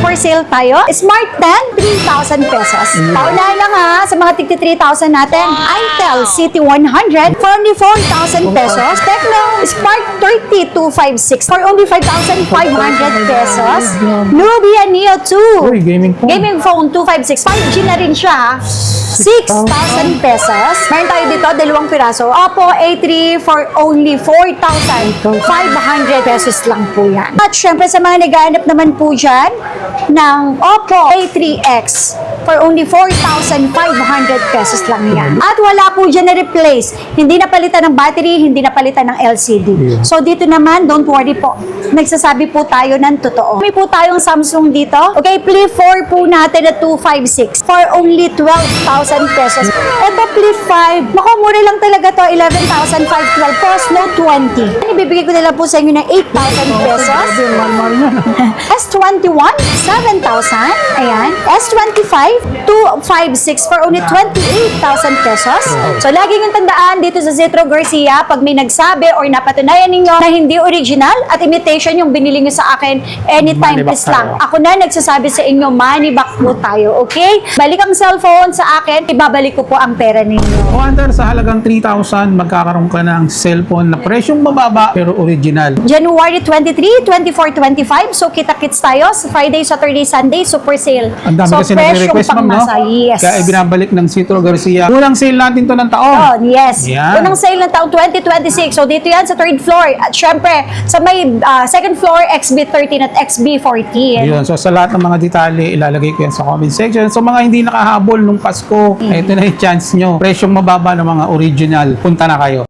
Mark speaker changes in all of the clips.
Speaker 1: super sale tayo. Smart 10, 3,000 pesos. Paunahan lang ha, sa mga tigti 3,000 natin. Intel City 100 for only 4,000 pesos. Tecno Spark 3256 for only 5,500 pesos. Nubia Neo 2.
Speaker 2: Uy, gaming phone.
Speaker 1: Gaming phone 256. 5G na rin siya ha. 6,000 pesos. Meron tayo dito, dalawang piraso. Oppo A3 for only 4,500 pesos lang po yan. At syempre sa mga naghahanap naman po dyan ng Oppo A3X for only 4,500 pesos lang yan. At wala po dyan na replace. Hindi napalitan ng battery, hindi napalitan ng LCD. So dito naman, don't worry po. Nagsasabi po tayo ng totoo. May po tayong Samsung dito. Okay, Flip 4 po natin na 256 for only 12,000 pesos. Ito Flip 5, naku, mura lang talaga to, 11,512 Post Note 20. Ibibigay ko nila po sa inyo ng 8,000 pesos. S21, 7,000. Ayan. S25, 256 for only 28,000 pesos. So, lagi yung tandaan dito sa Zetro Garcia, pag may nagsabi or napatunayan ninyo na hindi original at imitation yung binili nyo sa akin, anytime
Speaker 2: Money back
Speaker 1: please lang.
Speaker 2: tayo.
Speaker 1: Ako na nagsasabi sa inyo, money back po tayo, okay? Balik ang cellphone sa akin, ibabalik ko po ang pera ninyo.
Speaker 2: O under sa halagang 3,000, magkakaroon ka ng cellphone na presyong mababa pero original.
Speaker 1: January 23, 24, 25. So, kita-kits tayo sa Friday, Saturday, Sunday, super sale.
Speaker 2: Ang dami
Speaker 1: so,
Speaker 2: kasi nagre-request, ma'am, no?
Speaker 1: pangmasa, yes.
Speaker 2: Kaya ibinabalik ng Zetro Garcia. Unang sale natin to ng taon.
Speaker 1: Oh, yes.
Speaker 2: Yan.
Speaker 1: Unang sale ng taong 2026. So, dito yan sa third floor. At syempre, sa may second floor, XB13 at XB14.
Speaker 2: Yun. So, sa lahat ng mga detalye, ilalagay ko yan sa comment section. So, mga hindi nakahabol nung Pasko, ito na yung chance nyo. Presyong mababa ng mga original. Punta na kayo.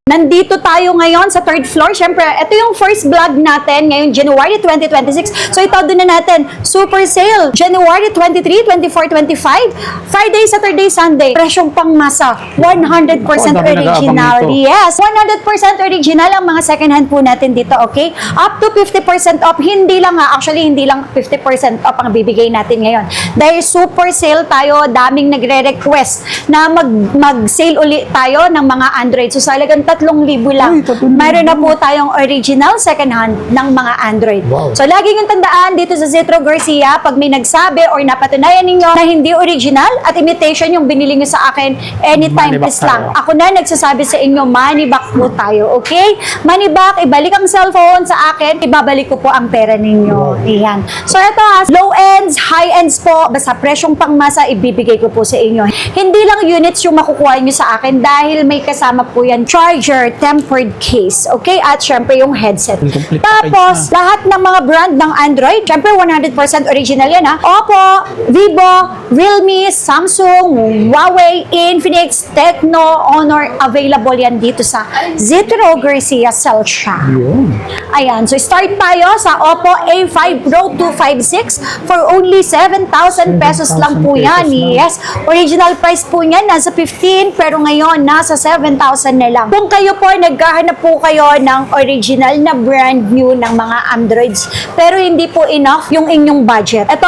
Speaker 1: Nandito tayo ngayon sa third floor. Siyempre, ito yung first vlog natin ngayong January 2026. So, ito doon na natin. Super sale. January 23, 24, 25. Friday, Saturday, Sunday. Presyong pangmasa. 100%
Speaker 2: Ako, dami
Speaker 1: original.
Speaker 2: nag-aabang nito.
Speaker 1: Yes. 100% original ang mga second hand po natin dito, okay? Up to 50% off. Hindi lang ha. Actually, hindi lang 50% off ang bibigay natin ngayon. Dahil super sale tayo, daming nagre-request na mag-sale uli tayo ng mga Android. So, talagang 3,000 lang.
Speaker 2: Uy, 3,000.
Speaker 1: Mayroon na po tayong original second hand ng mga Android.
Speaker 2: Wow.
Speaker 1: So, lagi yung tandaan dito sa Zetro Garcia, pag may nagsabi or napatunayan ninyo na hindi original at imitation yung binili nyo sa akin, anytime
Speaker 2: Money back
Speaker 1: please lang.
Speaker 2: tayo.
Speaker 1: Ako na nagsasabi sa inyo, money back po tayo, okay? Money back, ibalik ang cellphone sa akin, ibabalik ko po ang pera ninyo. Ayan. So, ito ha, low ends, high ends po, basta presyong pangmasa, ibibigay ko po sa inyo. Hindi lang units yung makukuha nyo sa akin dahil may kasama po yan, charger, tempered case, okay? At syempre yung headset.
Speaker 2: Complete
Speaker 1: Tapos,
Speaker 2: package
Speaker 1: lahat ng mga brand ng Android, syempre 100% original yan ha. Oppo, Vivo, Realme, Samsung, Huawei, Infinix, Tecno, Honor, available yan dito sa Zetro Garcia Cell Shop.
Speaker 2: Yun.
Speaker 1: Ayan, so start tayo sa Oppo A5 Pro 256 for only 7,000 pesos lang po yan.
Speaker 2: pesos lang.
Speaker 1: Yes, original price po niyan nasa 15 pero ngayon nasa 7,000 na lang. Kung kayo po naghahanap po kayo ng original na brand new ng mga Androids pero hindi po enough yung inyong budget. Ito,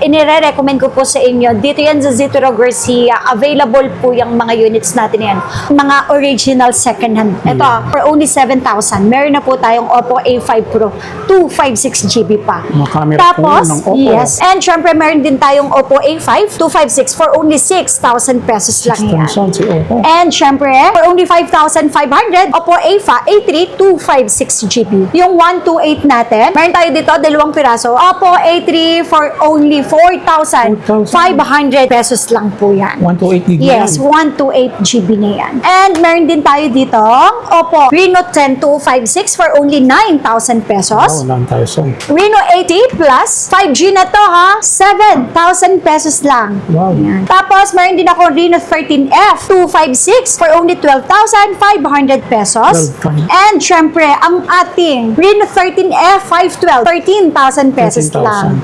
Speaker 1: inire-recommend ko po sa inyo. Dito yan sa Zetro Garcia. Available po yung mga units natin yan. Mga original second hand. Ito, for only 7,000. Meron na po tayong Oppo A5 Pro 256GB pa.
Speaker 2: Mga camera
Speaker 1: Tapos,
Speaker 2: po ng Oppo.
Speaker 1: yes. And syempre, meron din tayong Oppo A5 256 for only 6,000 pesos lang yan.
Speaker 2: Samsung si Oppo.
Speaker 1: And syempre, for only 5,500, Oppo A3 256GB. Yung 128 natin, meron tayo dito, dalawang piraso. Oppo A3 for only 4,500 pesos lang po yan.
Speaker 2: 128 gig
Speaker 1: Yes,
Speaker 2: yan.
Speaker 1: 128GB na yan. And meron din tayo dito, Oppo Reno 10 256 for only 9,000 pesos.
Speaker 2: Oh, 9,000.
Speaker 1: Reno 80 Plus, 5G na to ha, 7,000 pesos lang.
Speaker 2: Wow.
Speaker 1: Yan. Tapos, meron din ako Reno 13F 256 for only 12,500 pesos.
Speaker 2: 12,500.
Speaker 1: And syempre, ang ating Reno 13F 512, 13,000 pesos
Speaker 2: 13,000.
Speaker 1: lang.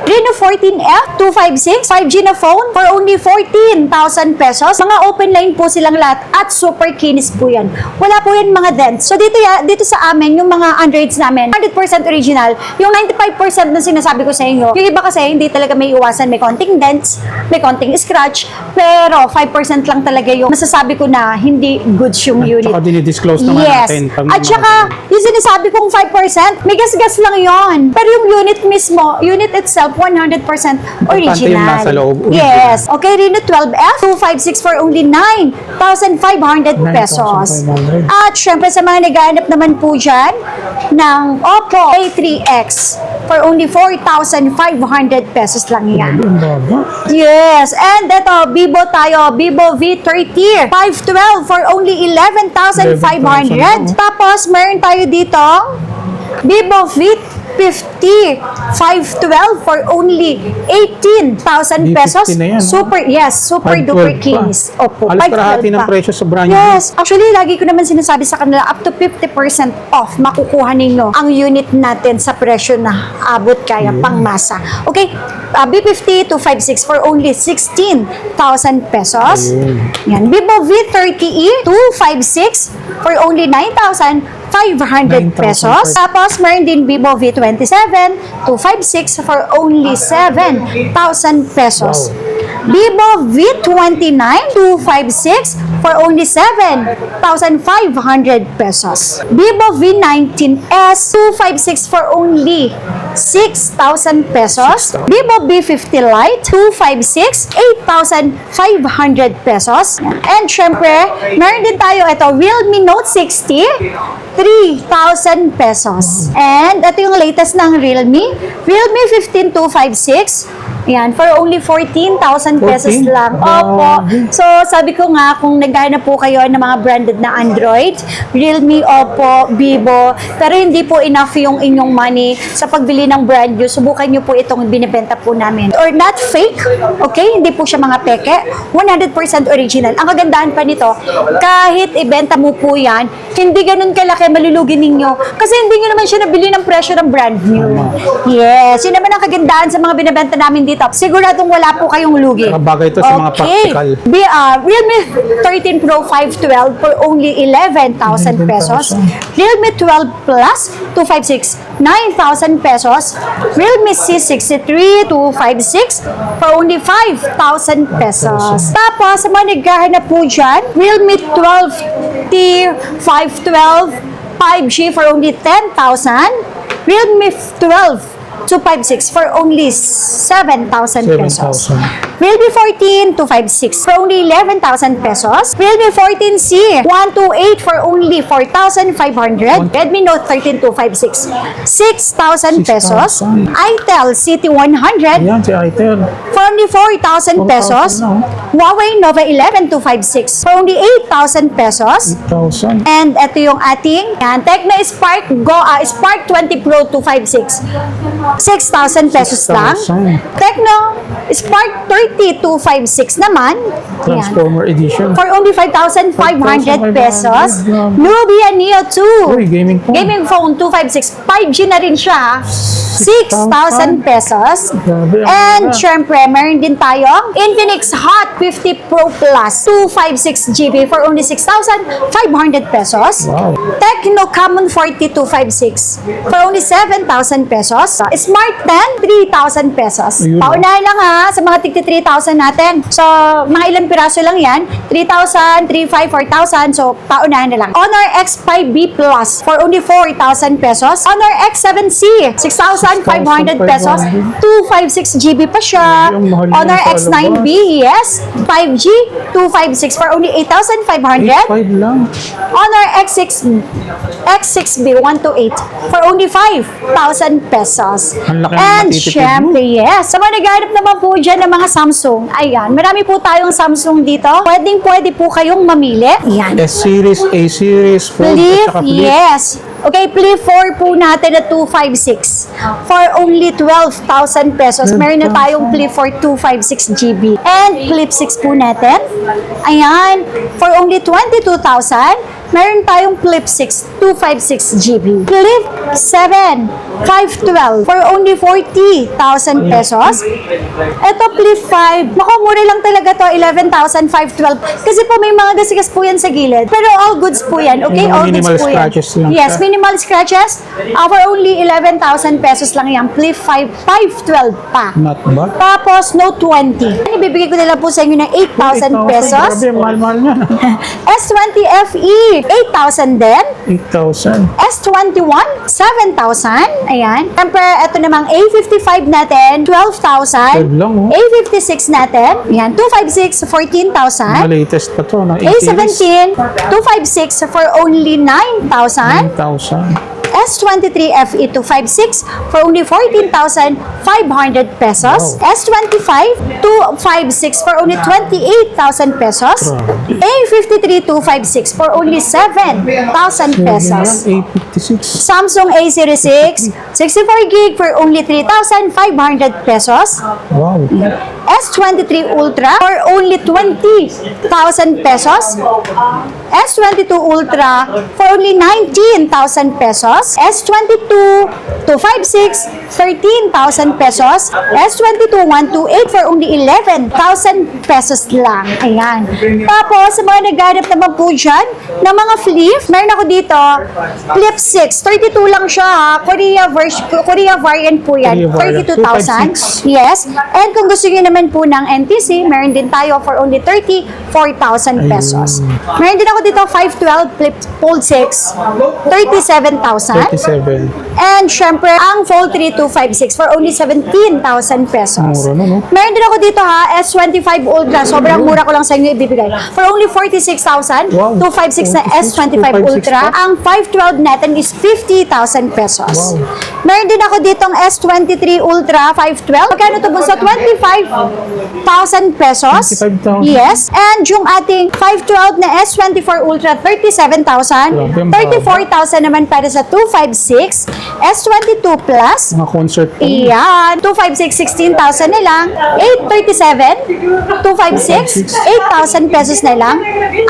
Speaker 1: Reno 14F 256, 5G na phone for only 14,000 pesos. Mga open line po silang lahat at super kinis po yan. Wala po yan mga dents. So dito sa amin, yung mga Androids namin, 100% original. Yung 95% na sinasabi ko sa inyo, yung iba kasi hindi talaga may iwasan. May konting dents, may konting scratch. Pero 5% lang talaga yung masasabi ko na hindi goods yung unit.
Speaker 2: Tsaka dinidisclose naman
Speaker 1: Yes.
Speaker 2: natin. pag
Speaker 1: At
Speaker 2: mga
Speaker 1: saka, yung sinasabi kong 5%, may gas-gas lang yon. Pero yung unit mismo, unit itself, 100% original.
Speaker 2: yung nasa loob, original.
Speaker 1: Yes. Okay, Reno 12F, 256 for only 9,500 pesos.
Speaker 2: 9,500.
Speaker 1: At syempre sa mga naghahanap naman po dyan ng Oppo A3X for only 4,500 pesos lang yan.
Speaker 2: Ang baba.
Speaker 1: Yes, and ito, Vivo tayo, Vivo V30, 512 for only 11,500.
Speaker 2: 11,500.
Speaker 1: Tapos, meron tayo dito, Vivo V50, 512 for only 18,000 pesos.
Speaker 2: V50 na yan, no?
Speaker 1: Super, yes, super
Speaker 2: 512
Speaker 1: duper
Speaker 2: pa.
Speaker 1: kings. Opo,
Speaker 2: Halos kalahati
Speaker 1: 512
Speaker 2: ng
Speaker 1: pa.
Speaker 2: presyo sa brand new.
Speaker 1: Yes, actually, lagi ko naman sinasabi sa kanila, up to 50% off makukuha ninyo ang unit natin sa presyo na abot kaya pangmasa. Okay, B50 256 for only 16,000 pesos. Yan, Vivo V30e 256 for only 9,500 pesos. Tapos, meron din Vivo V27 256 for only 7,000 pesos. Vivo V29 256 for only 7,500 pesos. Vivo V19s 256 for only 6,000 pesos. Vivo V50 Lite 256 8,500 pesos. And syempre, meron din tayo ito Realme Note 60 3,000 pesos. And ito yung latest ng Realme 15 256. Yan, for only 14,000 pesos
Speaker 2: 14?
Speaker 1: lang. Opo. So, sabi ko nga, kung naghahanap po kayo ng mga branded na Android, Realme, Oppo, Vivo, pero hindi po enough yung inyong money sa pagbili ng brand new, subukan nyo po itong binibenta po namin. Or not fake, okay? Hindi po siya mga peke. 100% original. Ang kagandahan pa nito, kahit ibenta mo po yan, hindi ganun kalaki malulugi ninyo. Kasi hindi nyo naman siya nabili ng presyo ng brand new. Yes, yun naman ang kagandahan sa mga binibenta namin dito. Siguradong wala po kayong lugi.
Speaker 2: Bagay ito sa mga practical.
Speaker 1: Realme 13 Pro 512 for only 11,000 pesos. Realme 12 Plus 256 9,000 pesos. Realme C63 256 for only 5,000 pesos. Tapos, sa mga naghahanap po dyan, Realme 12T 512 5G for only 10,000. Realme 12 256 for only 7,000 pesos.
Speaker 2: 7,000.
Speaker 1: Realme 14 256 for only 11,000 pesos. Realme 14C 128 for only 4,500. Redmi Note 13 256 6,000 pesos.
Speaker 2: 6,000.
Speaker 1: Itel CT100
Speaker 2: Ayan, si Itel.
Speaker 1: for only 4,000 pesos.
Speaker 2: 4,000 no?
Speaker 1: Huawei Nova 11 256 for only 8,000 pesos.
Speaker 2: 1,000.
Speaker 1: And ito yung ating Tecno Spark Spark 20 Pro 256. 6,000 pesos lang.
Speaker 2: 6,000.
Speaker 1: Tecno Spark 30 256 naman. Yan.
Speaker 2: Transformer Edition.
Speaker 1: For only 5,500 pesos.
Speaker 2: 5,500. Grabe.
Speaker 1: Nubia Neo 2.
Speaker 2: Uy, gaming phone.
Speaker 1: Gaming phone 256. 5G na rin siya. 6,000 pesos.
Speaker 2: Grabe, ang
Speaker 1: And
Speaker 2: mura.
Speaker 1: syempre, meron din tayong Infinix Hot 50 Pro Plus 256 GB for only 6,500 pesos.
Speaker 2: Wow.
Speaker 1: Tecno Camon 4256 for only 7,000 pesos. Smart 10, 3,000 pesos.
Speaker 2: Ayun,
Speaker 1: Paunahan lang ha sa mga tigti 3,000 natin. So, mga ilang piraso lang yan. 3,000, 3,500, 4,000. So, paunahan na lang. Honor X5B Plus for only 4,000 pesos. Honor X7C, 6,500 pesos. 256 GB pa siya.
Speaker 2: Ay, ang mahal
Speaker 1: Honor
Speaker 2: yan sa
Speaker 1: X9B, yes. 5G, 256 for only 8,500.
Speaker 2: 8,500 lang.
Speaker 1: Honor X6B 128 for only 5,000 pesos.
Speaker 2: Ang laki ng
Speaker 1: And
Speaker 2: matitipid
Speaker 1: syempre, yes. Sa mga naghahanap naman po dyan ng mga Samsung, ayan, marami po tayong Samsung dito. Pwede po kayong mamili. Ayan.
Speaker 2: S-Series, A-Series, Fold,
Speaker 1: Flip,
Speaker 2: at saka Flip.
Speaker 1: yes. Okay, Flip 4 po natin na 256 for only 12,000 pesos. Meron na tayong Flip 4 256 GB. And Flip 6 po natin. Ayan, for only 22,000. Meron tayong Flip 6 256 GB. Flip 7 512 for only 40,000 pesos. Ito, Flip 5. Naku, mura lang talaga to, 11,512. Kasi po may mga gasigas po yan sa gilid. Pero all goods po yan, okay?
Speaker 2: Yung mga
Speaker 1: All goods
Speaker 2: minimal
Speaker 1: po yan.
Speaker 2: scratches lang
Speaker 1: Yes,
Speaker 2: siya.
Speaker 1: minimal scratches. For only 11,000 pesos lang yan. Flip 5, 512 pa.
Speaker 2: Not bad.
Speaker 1: Tapos, Note 20. Ibibigay ko na lang po sa inyo ng 8,000 pesos.
Speaker 2: Grabe, mahal-mahal niya.
Speaker 1: S20 FE, 8,000 din.
Speaker 2: 8,000.
Speaker 1: S21, 7,000. Ayan. Siyempre, ito namang A55 natin, 12,000.
Speaker 2: 12 lang, oh.
Speaker 1: A56 natin, ayan, 256, 14,000.
Speaker 2: Ang latest pa to, na 80
Speaker 1: A17, 256 for only 9,000.
Speaker 2: 9,000.
Speaker 1: S23 FE 256 for only 14,500 pesos.
Speaker 2: Wow.
Speaker 1: S25 256 for only 28,000 pesos.
Speaker 2: Grabe.
Speaker 1: A53 256 for only 7,000 pesos.
Speaker 2: 856.
Speaker 1: Samsung A06 64 gig for only 3,500 pesos.
Speaker 2: Wow.
Speaker 1: S23 Ultra for only 20,000 pesos. S22 Ultra for only 19,000 pesos. S22 256 13,000 pesos. S22 128 for only 11,000 pesos lang. Ayan. Tapos, sa mga naghanap naman po dyan ng mga flip, meron ako dito, Flip 6. 32 lang siya ha. Korea variant po yan.
Speaker 2: Korea variant.
Speaker 1: 32,000. Yes. And kung gusto niyo naman po ng NTC, meron din tayo for only 34,000 pesos. Meron din ako dito 512 Flip Fold 6, 37,000.
Speaker 2: 37.
Speaker 1: And syempre, ang Fold 3256 for only 17,000 pesos.
Speaker 2: Mura na, no?
Speaker 1: Meron din ako dito ha, S25 Ultra. Sobrang mura ko lang sa inyo ibibigay. For only 46,000,
Speaker 2: Wow.
Speaker 1: 256 na S25
Speaker 2: 256
Speaker 1: Ultra.
Speaker 2: pa?
Speaker 1: Ang 512 natin is 50,000 pesos.
Speaker 2: Wow.
Speaker 1: Meron din ako ditong S23 Ultra 512. Magkano ito po sa 25,000 pesos?
Speaker 2: 25,000?
Speaker 1: Yes. And yung ating 512 na S24 Ultra, 37,000.
Speaker 2: Grabe, ang
Speaker 1: 34,000 naman para sa 256. S22 Plus.
Speaker 2: Mga concert po.
Speaker 1: Iyan. 256, 16,000 na lang. 837, 256, 8,000 pesos na lang.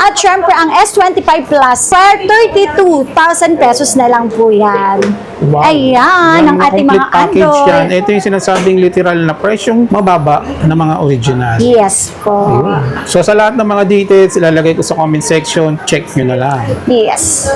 Speaker 1: At syempre, ang S25 Plus, for 32,000 pesos na lang po yan.
Speaker 2: Wow.
Speaker 1: Ayan, ang
Speaker 2: Yung
Speaker 1: ating mga
Speaker 2: complete package yan.
Speaker 1: Android.
Speaker 2: Ito yung sinasabing literal na presyong mababa ng mga original.
Speaker 1: Yes po.
Speaker 2: So sa lahat ng mga details, ilalagay ko sa comment section, check nyo na lang.
Speaker 1: Yes.